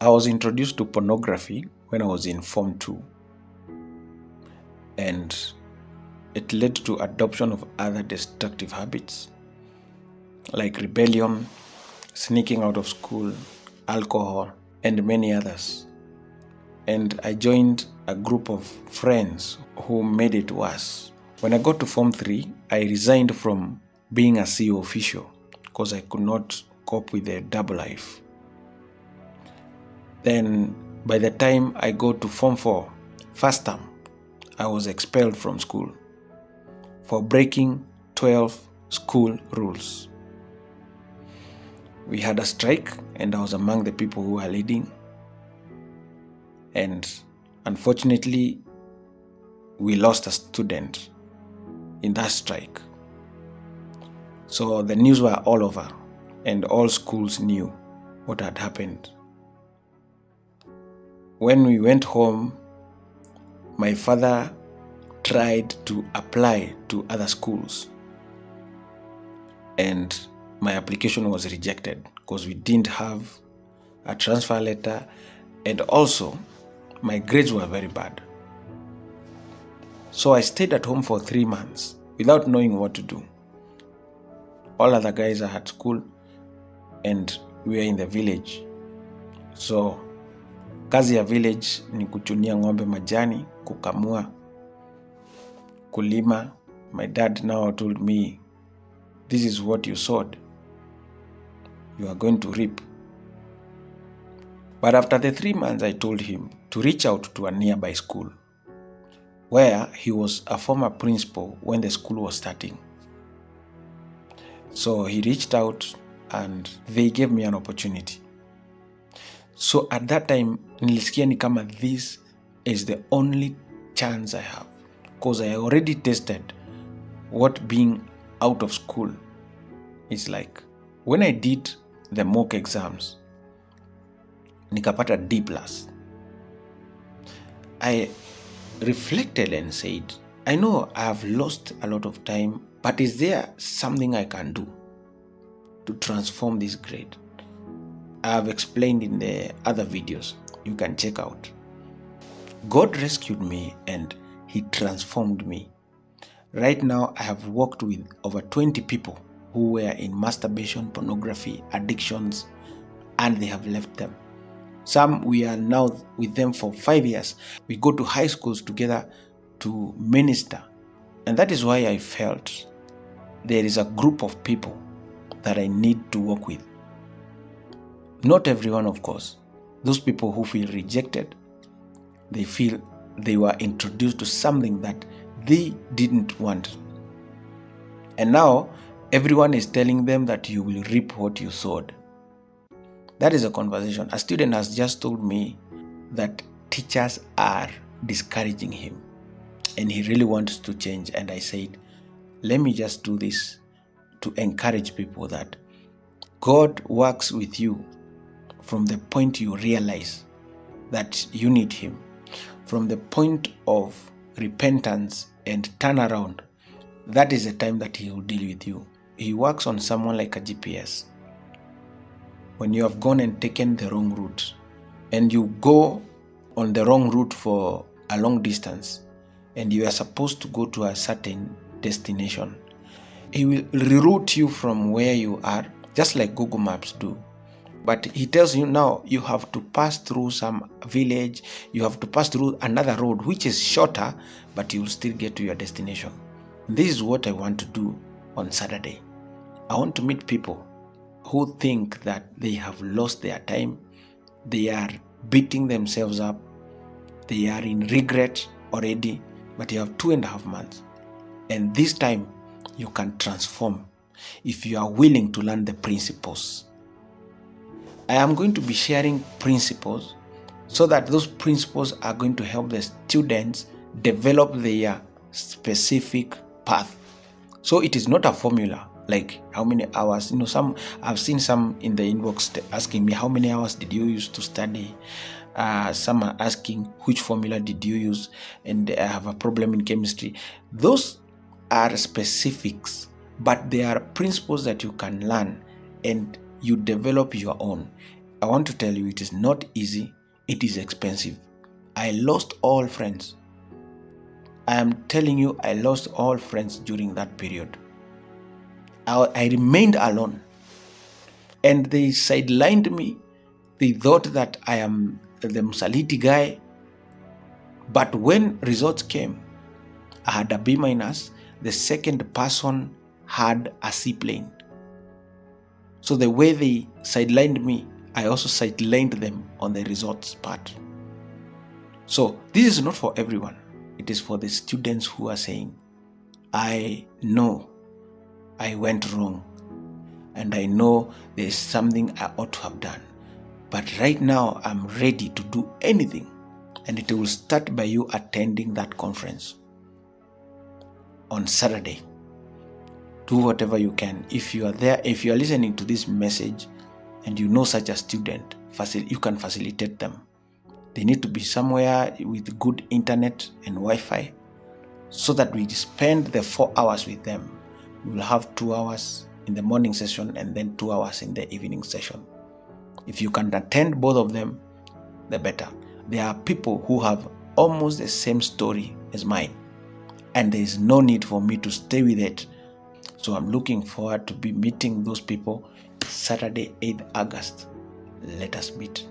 I was introduced to pornography when I was in Form 2, and it led to adoption of other destructive habits like rebellion, sneaking out of school, alcohol, and many others. And I joined a group of friends who made it worse. When I got to Form 3, I resigned from being a CEO official because I could not cope with the double life. Then by the time I got to Form 4, first term, I was expelled from school for breaking 12 school rules. We had a strike, and I was among the people who were leading. And unfortunately, we lost a student in that strike. So the news were all over, and all schools knew what had happened. When we went home, my father tried to apply to other schools, and my application was rejected because we didn't have a transfer letter, and also my grades were very bad. So I stayed at home for 3 months without knowing what to do. All other guys are at school and we are in the village. So kazi ya village ni kuchunia ng'ombe majani, kukamua, kulima. My dad now told me, this is what you sowed, you are going to reap. But after the 3 months, I told him to reach out to a nearby school where he was a former principal when the school was starting. So he reached out and they gave me an opportunity. So at that time, nilisikia ni kama this is the only chance I have, because I already tested what being out of school is like. When I did the mock exams, nikapata D+. I reflected and said, I know I have lost a lot of time, but is there something I can do to transform this grade? I have explained in the other videos you can check out. God rescued me and He transformed me. Right now, I have worked with over 20 people who were in masturbation, pornography, addictions, and they have left them. Some, we are now with them for 5 years. We go to high schools together to minister. And that is why I felt there is a group of people that I need to work with. Not everyone, of course. Those people who feel rejected, they feel they were introduced to something that they didn't want. And now, everyone is telling them that you will reap what you sowed. That is a conversation. A student has just told me that teachers are discouraging him and he really wants to change. And I said, let me just do this to encourage people that God works with you from the point you realize that you need Him. From the point of repentance and turnaround, that is the time that He will deal with you. He works on someone like a GPS. When you have gone and taken the wrong route, and you go on the wrong route for a long distance, and you are supposed to go to a certain destination, He will reroute you from where you are, just like Google Maps do. But He tells you now you have to pass through some village, you have to pass through another road which is shorter, but you will still get to your destination. This is what I want to do on Saturday. I want to meet people who think that they have lost their time, they are beating themselves up, they are in regret already, but you have 2.5 months. And this time you can transform if you are willing to learn the principles. I am going to be sharing principles so that those principles are going to help the students develop their specific path. So it is not a formula like how many hours. I've seen some in the inbox asking me how many hours did you use to study. Some are asking which formula did you use, and I have a problem in chemistry. Those are specifics, but they are principles that you can learn and you develop your own. I want to tell you, it is not easy. It is expensive. I lost all friends. I am telling you, I lost all friends during that period. I remained alone, and they sidelined me. They thought that I am the Msaliti guy. But when results came, I had a B minus. The second person had a C plane. So the way they sidelined me, I also sidelined them on the results part. So this is not for everyone. It is for the students who are saying, I know I went wrong, and I know there is something I ought to have done. But right now, I'm ready to do anything. And it will start by you attending that conference on Saturday. Do whatever you can. If you are there, if you are listening to this message and you know such a student, you can facilitate them. They need to be somewhere with good internet and Wi-Fi so that we spend the 4 hours with them. We will have 2 hours in the morning session and then 2 hours in the evening session. If you can attend both of them, the better. There are people who have almost the same story as mine, and there is no need for me to stay with it. So I'm looking forward to be meeting those people Saturday, 8th August. Let us meet.